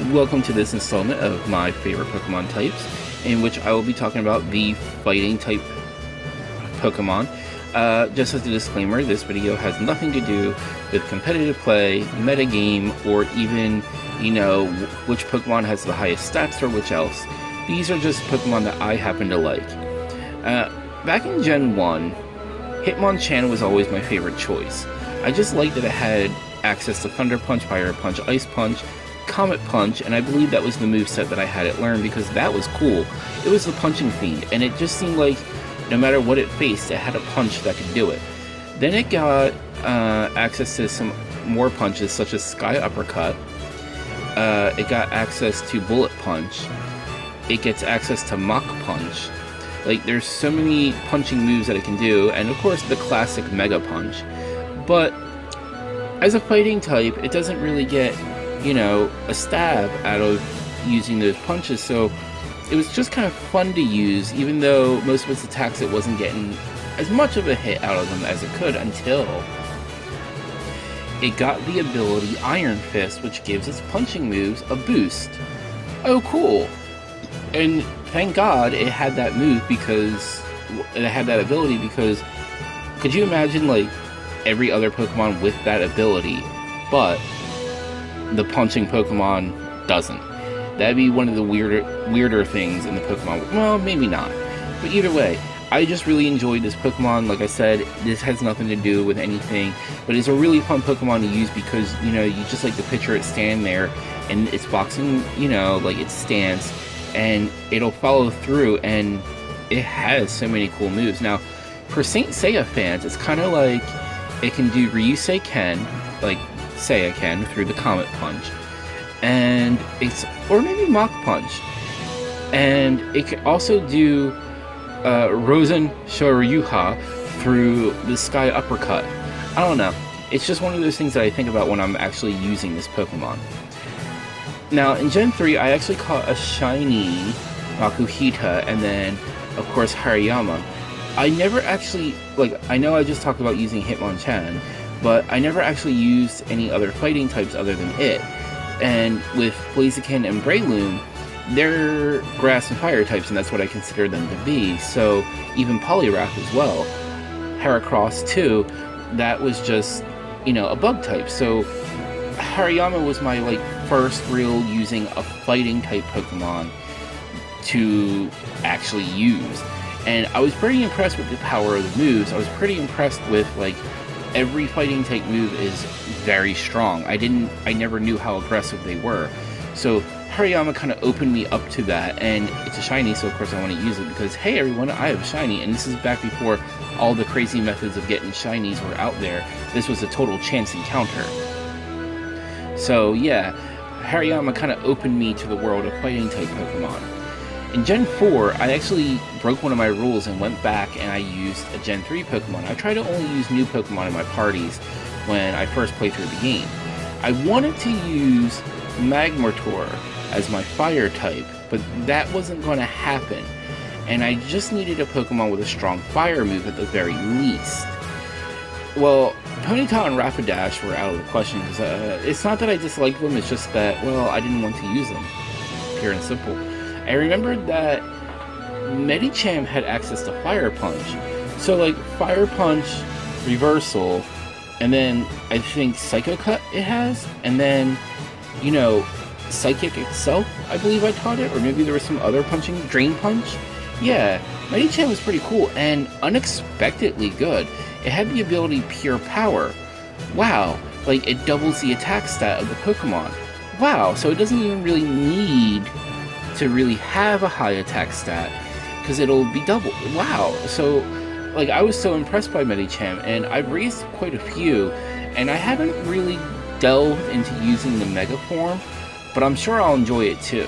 Welcome to this installment of my favorite Pokemon types, in which I will be talking about the fighting type Pokemon. Just as a disclaimer, this video has nothing to do with competitive play, metagame, or even, which Pokemon has the highest stats or which else. These are just Pokemon that I happen to like. Back in Gen 1, Hitmonchan was always my favorite choice. I just liked that it had access to Thunder Punch, Fire Punch, Ice Punch, Comet Punch, and I believe that was the moveset that I had it learn because that was cool. It was the Punching Fiend, and it just seemed like no matter what it faced, it had a punch that could do it. Then it got access to some more punches, such as Sky Uppercut. It got access to Bullet Punch. It gets access to Mach Punch. Like, there's so many punching moves that it can do, and of course the classic Mega Punch. But as a fighting type, it doesn't really get, a stab out of using those punches, so it was just kind of fun to use, even though most of its attacks it wasn't getting as much of a hit out of them as it could until it got the ability Iron Fist, which gives its punching moves a boost. Oh, cool. And thank God it had that move because it had that ability, because could you imagine like every other Pokemon with that ability, but the punching Pokemon doesn't? That'd be one of the weirder things in the Pokemon. Well, maybe not. But either way, I just really enjoyed this Pokemon. Like I said, this has nothing to do with anything, but it's a really fun Pokemon to use because, you just like to picture it stand there and it's boxing, like its stance, and it'll follow through, and it has so many cool moves. Now, for Saint Seiya fans, it's kind of like it can do Ryusei Ken, like Seiya Ken, through the Comet Punch, and or maybe Mach Punch, and it can also do Rosen Shoryuha through the Sky Uppercut. I don't know. It's just one of those things that I think about when I'm actually using this Pokemon. Now, in Gen 3, I actually caught a shiny Makuhita, and then, of course, Hariyama. I never actually, I know I just talked about using Hitmonchan, but I never actually used any other fighting types other than it. And with Blaziken and Breloom, they're grass and fire types, and that's what I consider them to be. So even Poliwrath as well. Heracross too, that was just, a bug type. So Hariyama was my first real using a fighting type Pokemon to actually use. And I was pretty impressed with the power of the moves. I was pretty impressed with every fighting type move is very strong. I never knew how aggressive they were. So Hariyama kind of opened me up to that, and it's a shiny, so of course I want to use it because, hey everyone, I have shiny, and this is back before all the crazy methods of getting shinies were out there. This was a total chance encounter. So yeah, Hariyama kind of opened me to the world of fighting type Pokemon. In Gen 4, I actually broke one of my rules and went back and I used a Gen 3 Pokemon. I try to only use new Pokemon in my parties when I first play through the game. I wanted to use Magmortar as my fire type, but that wasn't going to happen. And I just needed a Pokemon with a strong fire move at the very least. Well, Ponyta and Rapidash were out of the question because it's not that I disliked them, it's just that, I didn't want to use them. Pure and simple. I remembered that Medicham had access to Fire Punch. So, Fire Punch, Reversal, and then I think Psycho Cut it has, and then, Psychic itself, I believe I taught it, or maybe there was some other punching, Drain Punch. Yeah, Medicham was pretty cool and unexpectedly good. It had the ability Pure Power. Wow, it doubles the attack stat of the Pokemon. Wow, so it doesn't even really need to really have a high attack stat, because it'll be double. Wow, so I was so impressed by Medicham, and I've raised quite a few, and I haven't really delved into using the Mega form, but I'm sure I'll enjoy it too.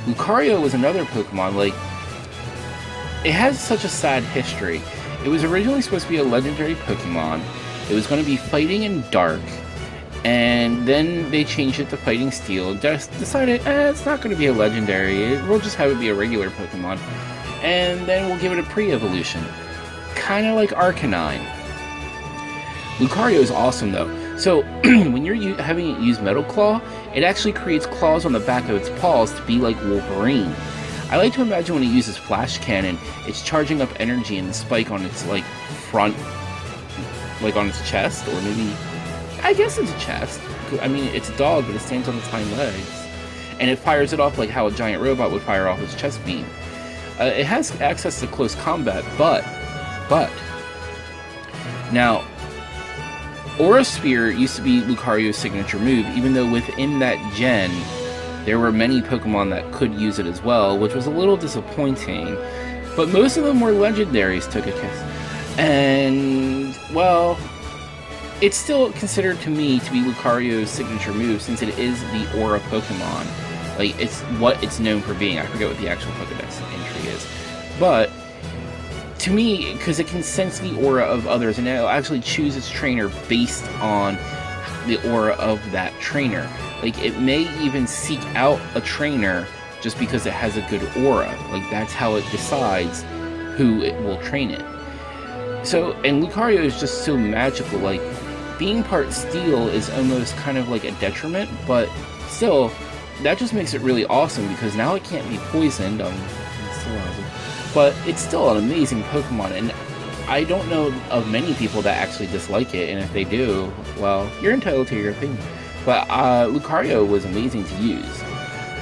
Lucario was another Pokemon, it has such a sad history. It was originally supposed to be a legendary Pokemon. It was going to be fighting in Dark, and then they changed it to Fighting Steel. Just decided, it's not going to be a legendary. We'll just have it be a regular Pokemon. And then we'll give it a pre-evolution. Kind of like Arcanine. Lucario is awesome, though. So, when you're having it use Metal Claw, it actually creates claws on the back of its paws to be like Wolverine. I like to imagine when it uses Flash Cannon, it's charging up energy in the spike on its like front, like on its chest, or maybe, I guess it's a chest. I mean, it's a dog, but it stands on its hind legs. And it fires it off like how a giant robot would fire off its chest beam. It has access to close combat, but now, Aura Sphere used to be Lucario's signature move, even though within that gen, there were many Pokemon that could use it as well, which was a little disappointing. But most of them were legendaries, Togekiss. And, well, it's still considered to me to be Lucario's signature move, since it is the Aura Pokemon. Like, it's what it's known for being. I forget what the actual Pokedex entry is. But, to me, because it can sense the aura of others, and it'll actually choose its trainer based on the aura of that trainer. Like, it may even seek out a trainer just because it has a good aura. Like, that's how it decides who it will train it. So, and Lucario is just so magical. Like, being part steel is almost kind of like a detriment, but still, that just makes it really awesome because now it can't be poisoned. It's still awesome. But it's still an amazing Pokemon, and I don't know of many people that actually dislike it, and if they do, well, you're entitled to your opinion. But Lucario was amazing to use.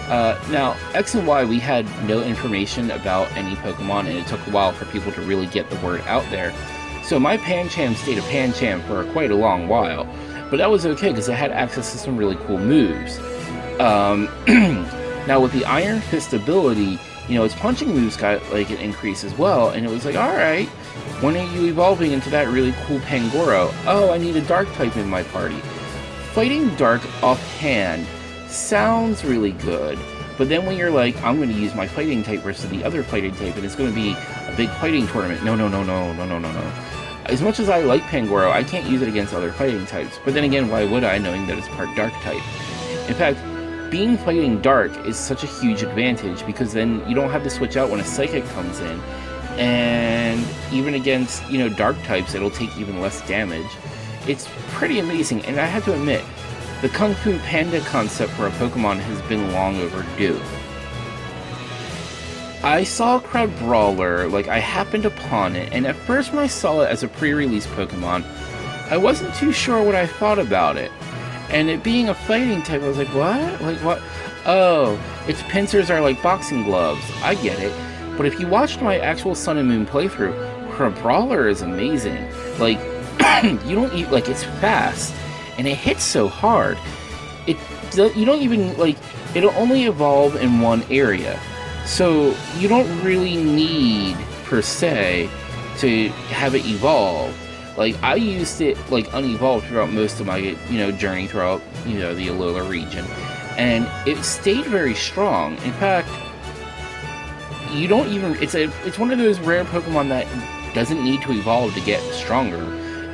Now, X and Y, we had no information about any Pokemon, and it took a while for people to really get the word out there. So my Pancham stayed a Pancham for quite a long while, but that was okay because I had access to some really cool moves. Now with the Iron Fist ability, you know, its punching moves got like an increase as well, and it was like, alright, when are you evolving into that really cool Pangoro? Oh, I need a Dark type in my party. Fighting Dark offhand sounds really good, but then when you're like, I'm going to use my fighting type versus the other fighting type, and it's going to be a big fighting tournament. No. As much as I like Pangoro, I can't use it against other fighting types, but then again, why would I, knowing that it's part Dark type? In fact, being fighting Dark is such a huge advantage because then you don't have to switch out when a Psychic comes in, and even against, you know, Dark types, it'll take even less damage. It's pretty amazing, and I have to admit, the Kung Fu Panda concept for a Pokemon has been long overdue. I saw Crabrawler, like I happened upon it, and at first when I saw it as a pre-release Pokemon, I wasn't too sure what I thought about it. And it being a fighting type, I was like, what? Like, what? Oh, its pincers are like boxing gloves. I get it. But if you watched my actual Sun and Moon playthrough, Crabrawler is amazing. Like, you don't eat, like, it's fast, and it hits so hard. You don't even, like, it'll only evolve in one area. So, you don't really need, per se, to have it evolve. Like, I used it, like, unevolved throughout most of my, you know, journey throughout, you know, the Alola region. And it stayed very strong. In fact, you don't even, it's one of those rare Pokemon that doesn't need to evolve to get stronger.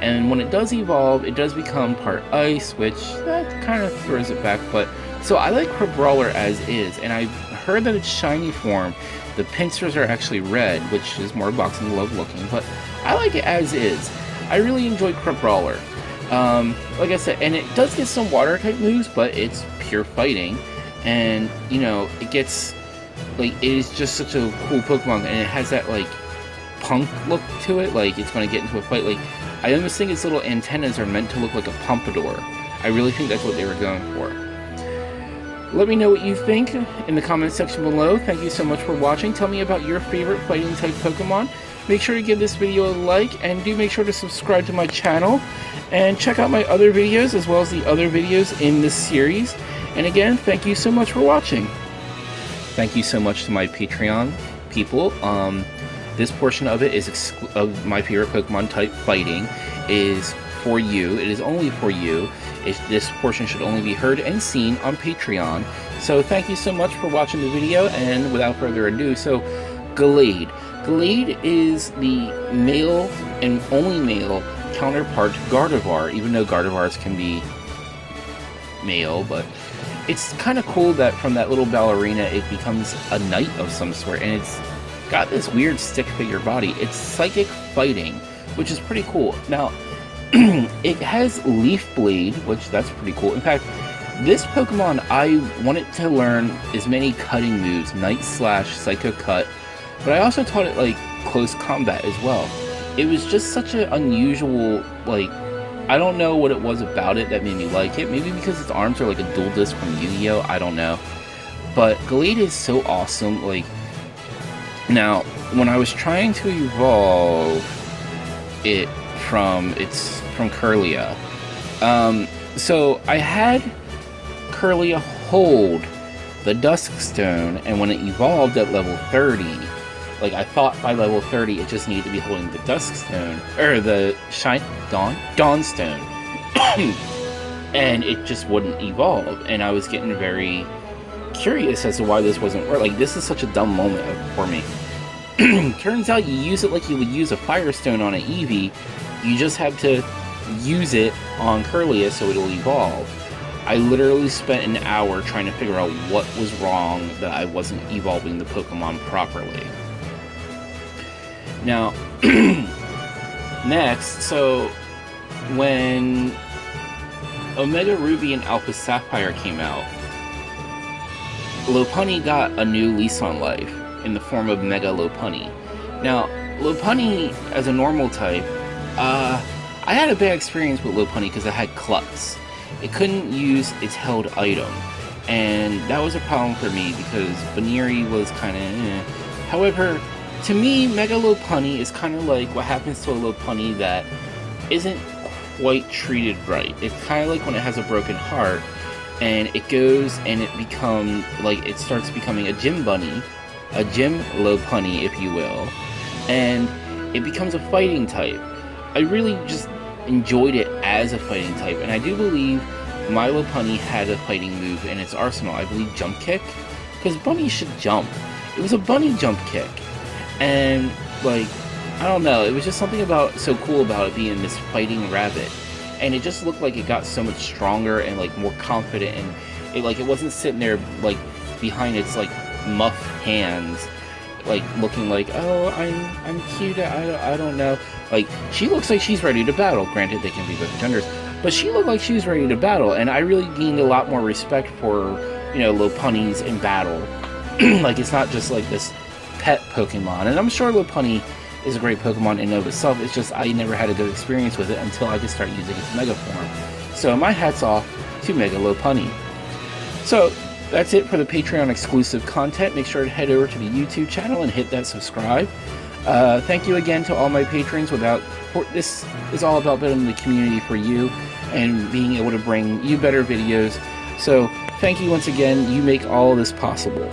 And when it does evolve, it does become part Ice, which, that kind of throws it back. But, so I like Crabrawler as is, and I've heard that its shiny form, the pincers are actually red, which is more boxing glove looking, but I like it as is. I really enjoy Crabrawler. Like I said, and it does get some water type moves, but it's pure fighting. And, you know, it gets, like, it is just such a cool Pokemon, and it has that, like, punk look to it, like, it's going to get into a fight. Like, I almost think its little antennas are meant to look like a pompadour. I really think that's what they were going for. Let me know what you think in the comment section below. Thank you so much for watching. Tell me about your favorite fighting type Pokemon. Make sure to give this video a like, and do make sure to subscribe to my channel, and check out my other videos as well as the other videos in this series. And again, thank you so much for watching. Thank you so much to my Patreon people. This portion of it is of my favorite Pokemon type fighting is for you. It is only for you. This portion should only be heard and seen on Patreon. So thank you so much for watching the video, and without further ado, so Gallade. Gallade is the male and only male counterpart to Gardevoir, even though Gardevoirs can be male, but it's kind of cool that from that little ballerina it becomes a knight of some sort, and it's got this weird stick figure body. It's psychic fighting, which is pretty cool. Now, it has Leaf Blade, which that's pretty cool. In fact, This Pokemon, I wanted to learn as many cutting moves, Night Slash, Psycho Cut, but I also taught it, like, close combat as well. It was just such an unusual, like, I don't know what it was about it that made me like it. Maybe because its arms are like a dual disc from Yu-Gi-Oh! I don't know. But Gallade is so awesome. Like, now, when I was trying to evolve it from Kirlia, so I had Kirlia hold the Dusk Stone, and when it evolved at level 30, like, I thought by level 30 it just needed to be holding the Dusk Stone, or the Dawn Stone, and it just wouldn't evolve, and I was getting very curious as to why this wasn't working. Like, this is such a dumb moment for me. Turns out you use it like you would use a Firestone on an Eevee, you just have to use it on Kirlia so it'll evolve. I literally spent an hour trying to figure out what was wrong that I wasn't evolving the Pokemon properly. Now, next, so when Omega Ruby and Alpha Sapphire came out, Lopunny got a new lease on life in the form of Mega Lopunny. Now, Lopunny, as a normal type, I had a bad experience with Lopunny because it had Klutz. It couldn't use its held item, and that was a problem for me because Baniri was kind of However, to me, Mega Lopunny is kind of like what happens to a Lopunny that isn't quite treated right. It's kind of like when it has a broken heart, and it goes and it becomes, like, it starts becoming a gym bunny, a gym Lopunny, if you will, and it becomes a fighting type. I really just enjoyed it as a fighting type, and I do believe my Lopunny had a fighting move in its arsenal. I believe Jump Kick, because bunnies should jump. It was a bunny jump kick, and, like, I don't know, it was just something so cool about it being this fighting rabbit, and it just looked like it got so much stronger and, like, more confident, and it wasn't sitting there, like, behind its, like, muff hands, like, looking like, oh, I'm cute, I don't know. Like, she looks like she's ready to battle. Granted, they can be both genders, but she looked like she was ready to battle, and I really gained a lot more respect for, you know, Lopunnies in battle. Like, it's not just, like, this pet Pokemon, and I'm sure Lopunny is a great Pokemon in and of itself. It's just I never had a good experience with it until I could start using its Mega form. So my hat's off to Mega Lopunny. So that's it for the Patreon exclusive content. Make sure to head over to the YouTube channel and hit that subscribe. Thank you again to all my patrons. This is all about building the community for you and being able to bring you better videos. So thank you once again. You make all of this possible.